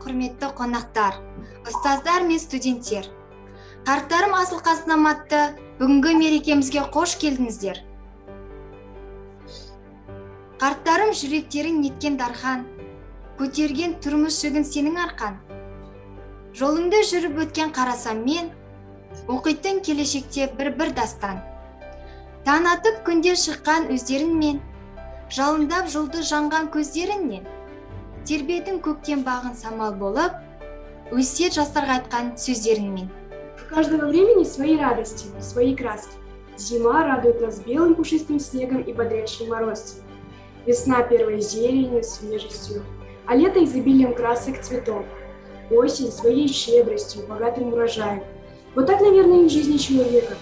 құрметті қонақтар, ұстаздар мен студенттер. Қарттарым асыл қазынам атты бүгінгі мерекемізге қош келдіңіздер. Қарттарым жүректерің неткен дархан, көтерген тұрмыс жүгін сенің арқан. Жолыңды жүріп өткен қарасам мен, оқитын келешекте бір дастан. Таң атып күнде шыққан өздеріңмен, жалындап жұлды жанған көздеріңнен, тербедің көктем бағын самал болып, өсиет жастарға айтқан сөздеріңмен. У каждого времени свои радости, свои краски. Зима радует нас белым пушистым снегом и бодрящим морозцем. Весна первой зеленью, свежестью, а лето изобилием красок цветов. Осень своей щедростью, богатым урожаем. Вот так, наверное, и в жизни человека.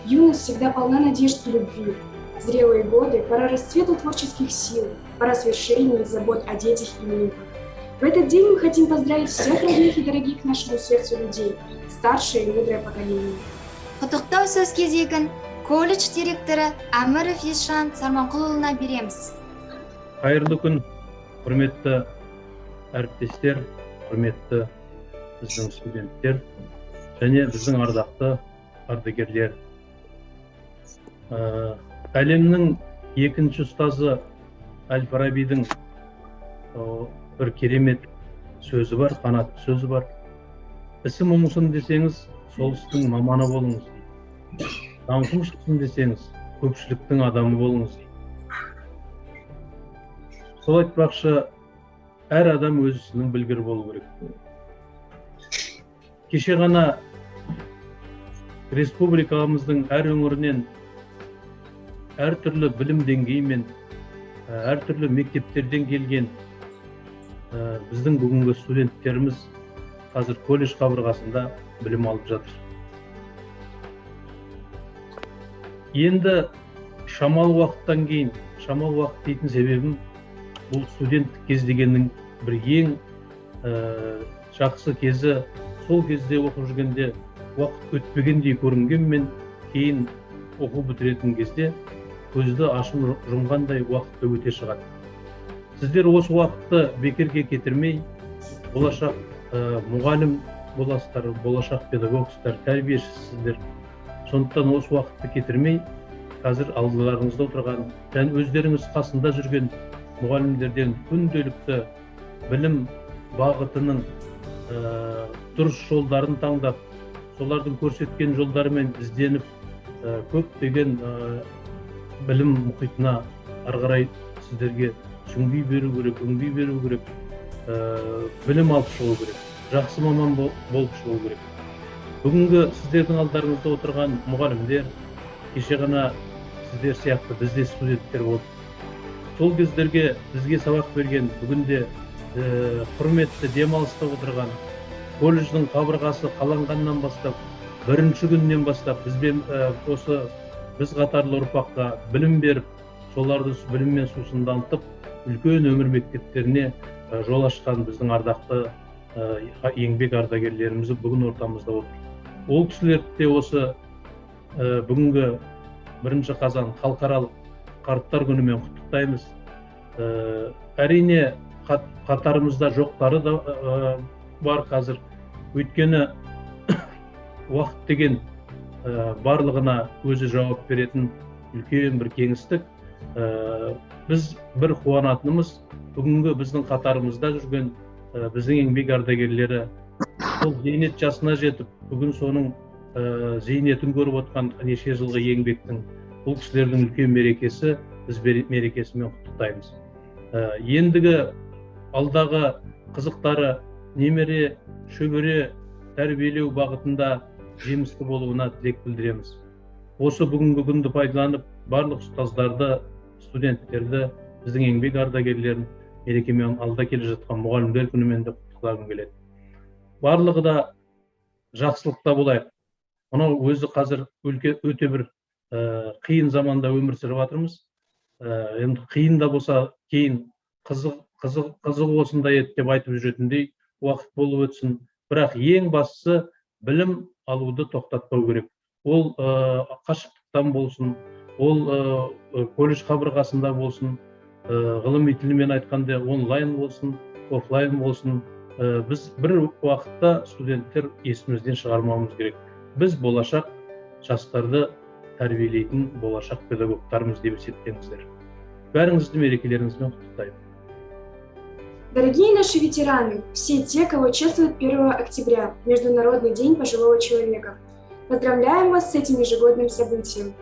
Юность всегда полна надежд и любви. Зрелые годы – пора расцвета творческих сил, пора свершений и забот о детях и внуках. В этот день мы хотим поздравить всех родных и дорогих нашему сердцу людей, старшее и мудрое поколение. Құттықтау сөз кезегін колледж директоры Әміров Есжан Сарманқұлұлына береміз. Қайырлы күн, құрметті әріптестер, құрметті біздің студенттер және біздің ардақты ардагерлер. Әлемнің екінші ұстазы Әл-Фарабидің бір керемет сөзі бар, қанатты сөзі бар. Ісім оңсын десеңіз, сол істің маманы болыңыз дейді. Даңқым шықсын десеңіз, көпшіліктің адамы болыңыз дейді. Сол айтпақшы, әр адам өз ісінің білгір болу керек. Кеше ғана республикамыздың әр өңірінен әртүрлі білім деңгейімен, әртүрлі мектептерден келген біздің бүгінгі студенттеріміз қазір колледж қабырғасында білім алып жатыр. Енді шамалы уақыттан кейін, шамалы уақыт дейтін себебім, бұл студенттік кез дегеннің бір ең жақсы кезі, сол кезде оқып жүргенде уақыт өтпегендей көрінгенмен, кейін оқу бітіретін кезде көзді ашып жұмғандай уақытты өте шығады. Сіздер осы уақытты бекерге кетірмей, болашақ мұғалім боласыздар, болашақ педагогсыздар, тәрбиешісіздер. Сондықтан осы уақытты кетірмей, қазір алдыларыңызда отырған, және өздеріңіз қасында жүрген мұғалімдерден күнделікті білім бағытының дұрыс жолдарын таңдап, солардың көрсеткен жолдарымен ізденіп, көптеген білім мұхитына ары қарай сіздерге сүңги беру керек, өңби беру керек, білім алып шығу керек, жақсы маман болып шығу керек. Бүгінгі сіздердің алдарыңызда отырған мұғалімдер, кеше ғана сіздер сияқты бізде студенттер болды. Сол кездерге бізге сабақ берген, бүгінде құрметті демалыста отырған, колледждің қабырғасы қаланғаннан бастап, бірінші күннен бастап бізбен осы біз қатарлы ұрпаққа білім беріп, соларды біліммен сусындантып, үлкен өмір мектептеріне жол ашқан біздің ардақты еңбек ардагерлеріміз бүгін ортамызда отыр. Ол кісілерді де осы бүгінгі 1 қазан халықаралық қарттар күнімен құттықтаймыз. Әрине қатарымызда жоқтары да бар қазір. Өйткені уақыт деген барлығына өзі жауап беретін үлкен бір кеңістік. Біз бір қуанатынымыз, бүгінгі біздің қатарымызда жүрген біздің еңбек ардагерлері сол зейнет жасына жетіп, бүгін соның зейнетін көріп отқан неше жылғы еңбектің бұл кісілердің үлкен мерекесі, біз мерекесімен құттықтаймыз. Ендігі алдағы қызықтары немере, шөбере тәрбиелеу бағытында жемісті болуына тілек білдіреміз. Осы бүгінгі күнді пайдаланып, барлық ұстаздарды, студенттерді, біздің еңбек ардагерлерін мерекемен алда келе жатқан мұғалімдер күнімен де құттықтағым келеді. Барлығы да жақсылықта болайық. Мынау өзі қазір өте бір қиын заманда өмір сүріп жатырмыз. Енді қиын да болса, кейін қызық осындай еді деп айтып жүретіндей уақыт болып өтсін. Бірақ ең бастысы білім алуды тоқтатпау керек. Ол қашықтықтан болсын, ол колледж қабырғасында болсын, ғылыми тілмен айтқанда онлайн болсын, офлайн болсын, біз бір уақытта студенттер есімізден шығармауымыз керек. Біз болашақ жастарды тәрбиелейтін болашақ педагогтармыз деп есептеңіздер. Бәріңізді мерекелеріңізбен құттықтаймын. Дорогие наши ветераны, все те, кого чествует 1 октября, Международный день пожилого человека, поздравляем вас с этим ежегодным событием.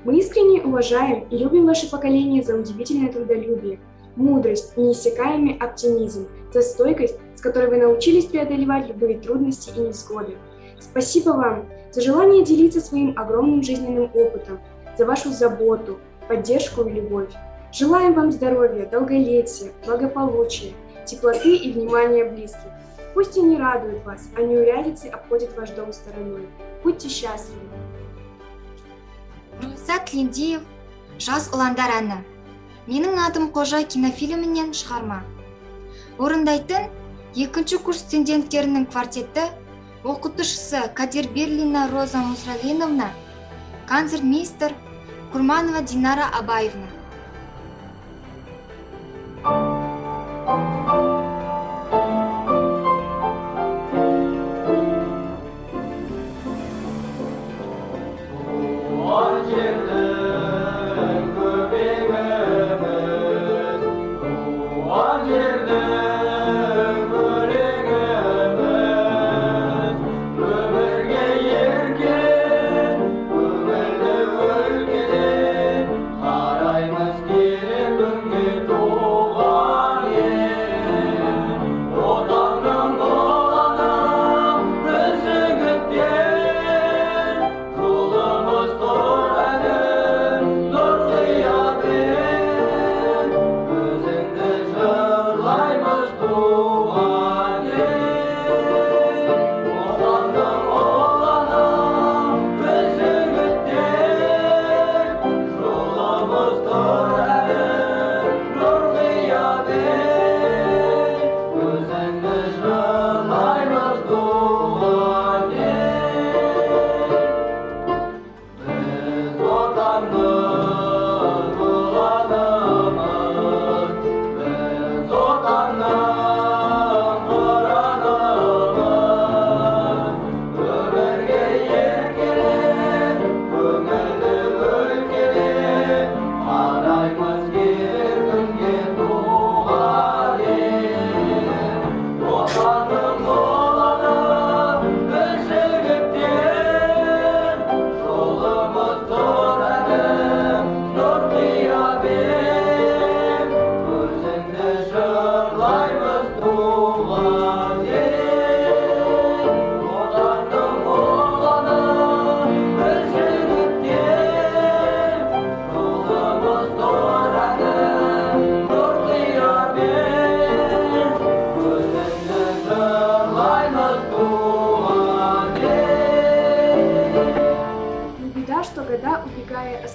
Мы искренне уважаем и любим ваше поколение за удивительное трудолюбие, мудрость и неиссякаемый оптимизм, за стойкость, с которой вы научились преодолевать любые трудности и невзгоды. Спасибо вам за желание делиться своим огромным жизненным опытом, за вашу заботу, поддержку и любовь. Желаем вам здоровья, долголетия, благополучия, теплоты и внимания близких. Пусть они радуют вас, а неурядицы обходят ваш дом стороной. Будьте счастливы. Рұқсат Лендиев, жас ұландар әні. Менің атым Қожа кинофильмінен шығарма. Орындайтын 2-ші курс студенттерінің квартеті, оқытушысы Кадир Берлина Роза Мусралиновна, концертмейстер Курманова Динара Абаевна.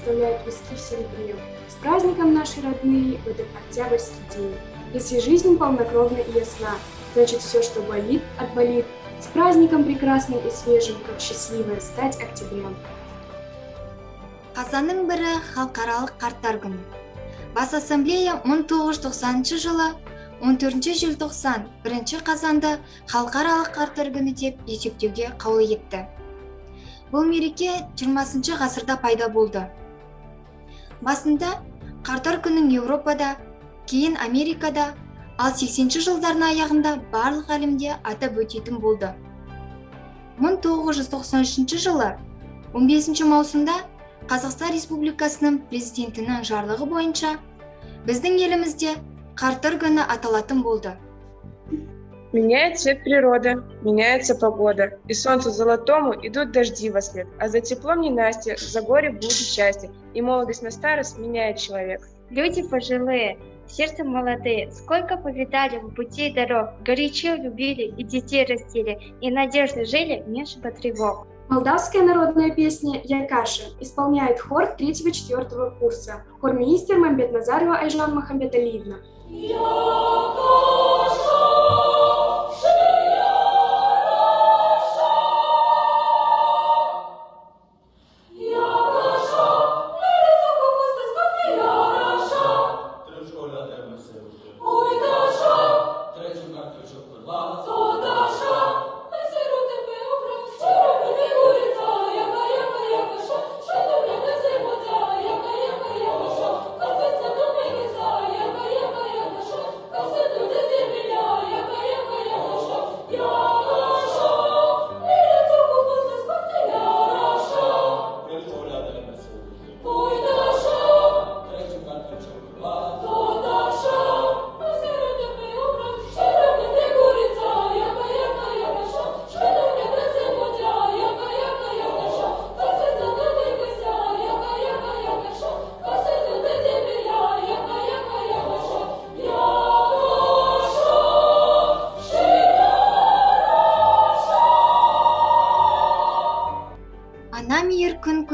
оставляют виски в серебре. С праздником, наши родные, в этот октябрьский день. Если жизнь полнокровна и ясна, значит все, что болит, отболит. С праздником прекрасным и свежим, как счастливое стать октябрем. Қазанның бірі халықаралық қарттар күні. Бас ассамблея 1990 жылы 14 желтоқсан 1 қазанда халықаралық қарттар күні деп есептеуге қаулы етті. Бұл мереке 20 ғасырда пайда болды. Басында қарттар күнін Еуропада, кейін Америкада, ал 80 жылдардың аяғында барлық әлемде атап өтетін болды. 1993 жылы 15 маусымда Қазақстан Республикасының президентінің жарлығы бойынша біздің елімізде қарттар күні аталатын болды. Меняет цвет природы, меняется погода, и солнцу золотому идут дожди во след, а за теплом ненастье, за горе будет счастье, и молодость на старость меняет человек. Люди пожилые, сердце молодые, сколько повидали в пути и дорог, горячо любили и детей растили, и надежды жили меньше по тревог. Молдавская народная песня «Якаша» исполняет хор 3-4 курса, хорминистр Мамбетназарова Айжан Махамбеталиевна. Ой,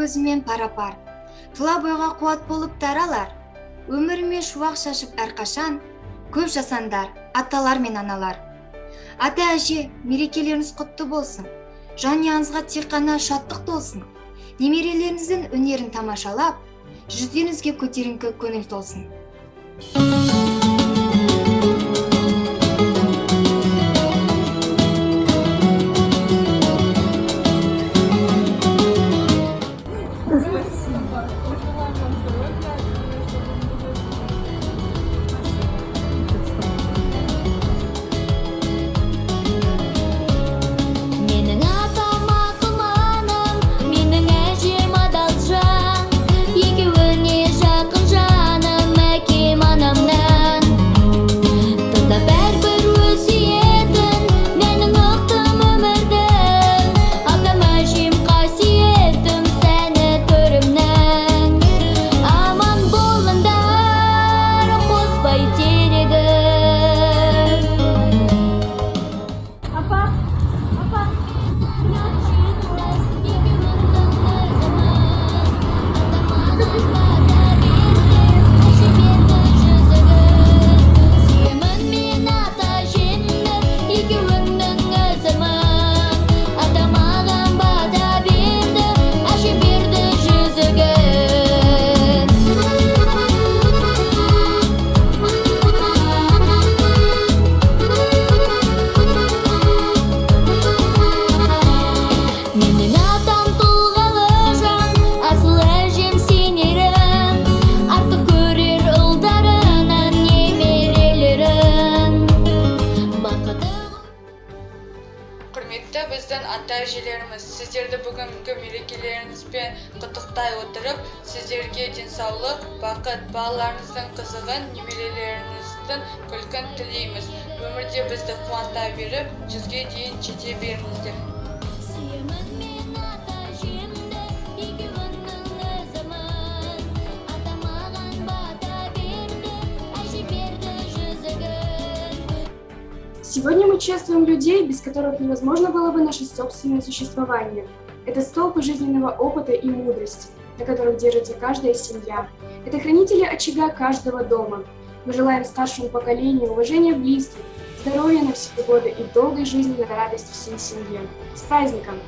көзімен пара-пар. Тұла бойға қуат болып таралар. Өміріме шуақ шашып әрқашан, көп жасандар, аталар мен аналар. Ата-әже, мерекелеріңіз құтты болсын. Жанұяңызға тек қана шаттық толсын. Немерелеріңіздің өнерін тамашалап, жүздеріңізге көтеріңкі көңіл толсын. Құрметті біздің ата-әжелеріміз, сіздерді бүгінгі мерекелеріңізбен құттықтай отырып, сіздерге денсаулық, бақыт, балаларыңыздың қызығын, немерелеріңіздің күлкін тілейміз. Өмірде бізді қуанта беріп, 100-ге дейін жете беріңіздер. Сегодня мы чествуем людей, без которых невозможно было бы наше собственное существование. Это столпы жизненного опыта и мудрости, на которых держится каждая семья. Это хранители очага каждого дома. Мы желаем старшему поколению уважения близких, здоровья на все годы и долгой жизненной радости всей семье. С праздником!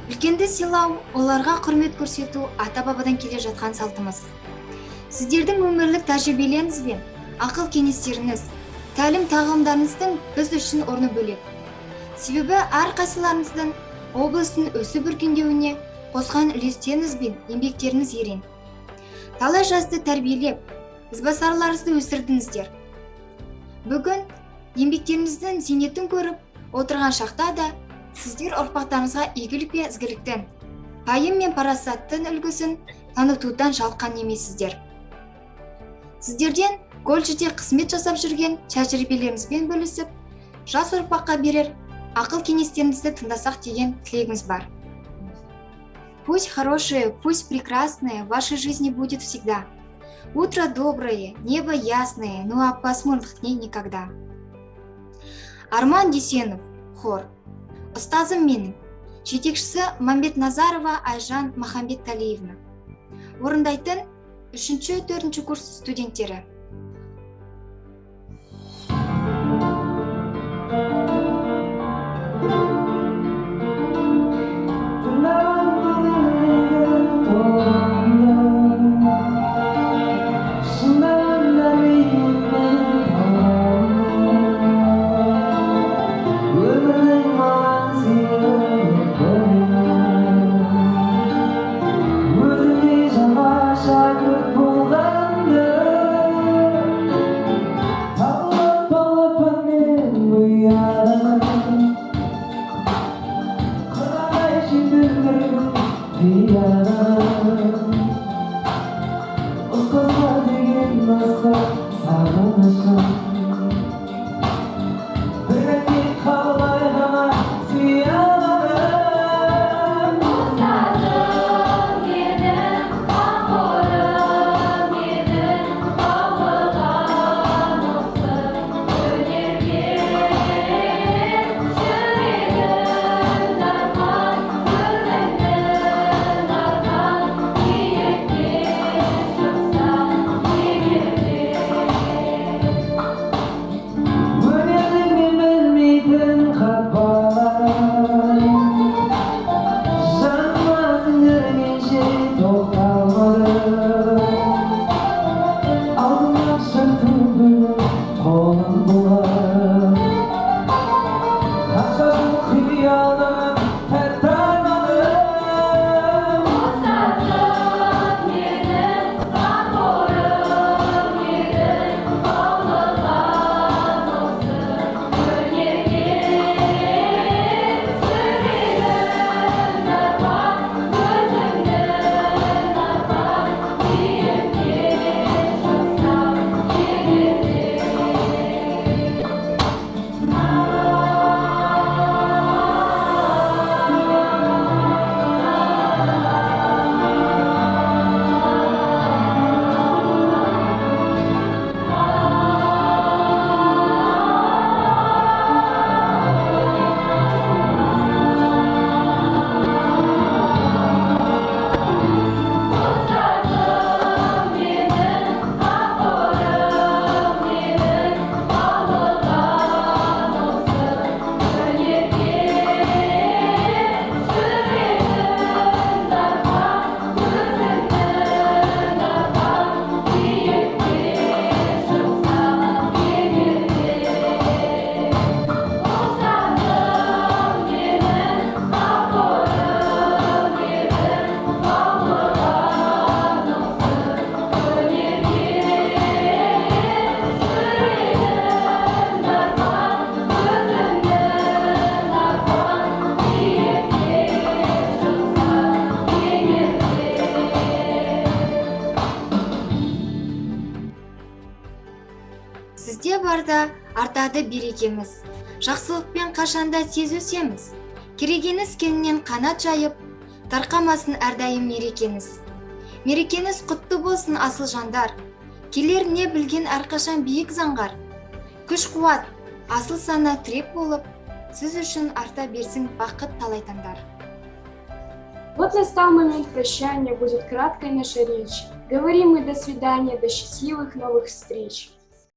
Үлкенді сыйлау, оларға құрмет көрсету ата-бабадан келе жатқан салтымыз. Сіздердің өмірлік тәжірибелеріңіз бен ақыл кеңестеріңіз, тәлім тағылымдарыңыздың біз үшін орны бөлек. Себебі әрқайсыларыңыздың облыстың өсіп өркендеуіне қосқан үлестеріңіз бен еңбектеріңіз ерен. Талай жасты тәрбиелеп, ізбасарларыңызды өсірдіңіздер. Бүгін еңбектеріңіздің зейнетін көріп отырған шақта да сіздер ұрпақтарыңызға игілік пен ізгіліктің, пайым мен парасаттың үлгісін танытудан жалыққан емессіздер. Сіздерден колледжде қызмет жасап жүрген тәжірибелеріңізбен бөлісіп, жас ұрпаққа берер ақыл кеңестеріңізді тыңдасақ деген тілегіміз бар. Пусть хорошее, пусть прекрасное в вашей жизни будет всегда. Утро доброе, небо ясное, ну а пасмурных дней никогда. Арман Дүйсенов, хор. Ұстазым менің, жетекшісі Мамбет Назарова Айжан Махамбет-Талиевна. Орындайтын 3-4 курс студенттері. Aldırmak sırtımda olan bular Hassasın hıyanım her darmanım Сізде барда артады берекеміз. Жақсылықпен қашанда тез өсеміз. Керегеңіз кеңінен қанат жайып, тарқамасын әрдайым мерекеңіз. Мерекеңіз құтты болсын асыл жандар. Келер не білген әрқашан биік заңғар. Күш қуат, асыл сана тірек болып, сіз үшін арта берсін бақыт талай таңдар. Вот настал момент прощания, будет краткая наша речь. Говорим мы до свидания, до счастливых новых встреч.